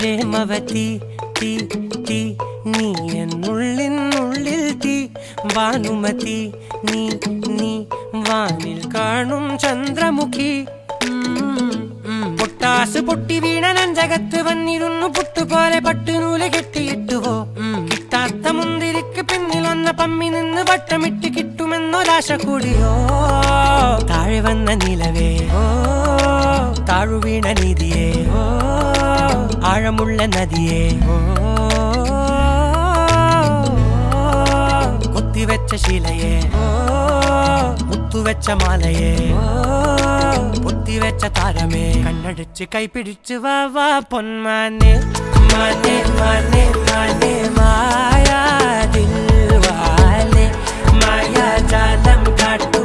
പ്രേമവതി തീ തീ നീ എന്നുള്ളിൽ തീ ഭാനുമതി നീ നീ വാനിൽ കാണും ചന്ദ്രമുഖി പൊട്ടാസ് പൊട്ടി വീണ നഞ്ചകത്ത് വന്നിരുന്നു പുട്ടുപോലെ പട്ടുനൂല് കെട്ടിയിട്ടുവോ കിട്ടാത്ത മുന്തിരിക്ക് പിന്നിൽ വന്ന പമ്മി നിന്ന് വട്ടമിട്ട് കിട്ടുമെന്നൊരാശ കൂടിയോ താഴെ വന്ന നിലവേ ഓ താഴുവീണ നിധിയേ ഓ ആഴമുള്ള നദിയേ ഓ കൊത്തിവെച്ച ശിലയേ ഓ മുത്തുവെച്ച മാലയേ ഓ പൊത്തിവെച്ച താരമേ കണ്ണടിച്ച് കൈപിടിച്ച് വാ വാ പൊന്മാനെ മാനെ മാനെ മാനെ മായാ ദിൽവാലെ മായാ ജാലം കാട്ടു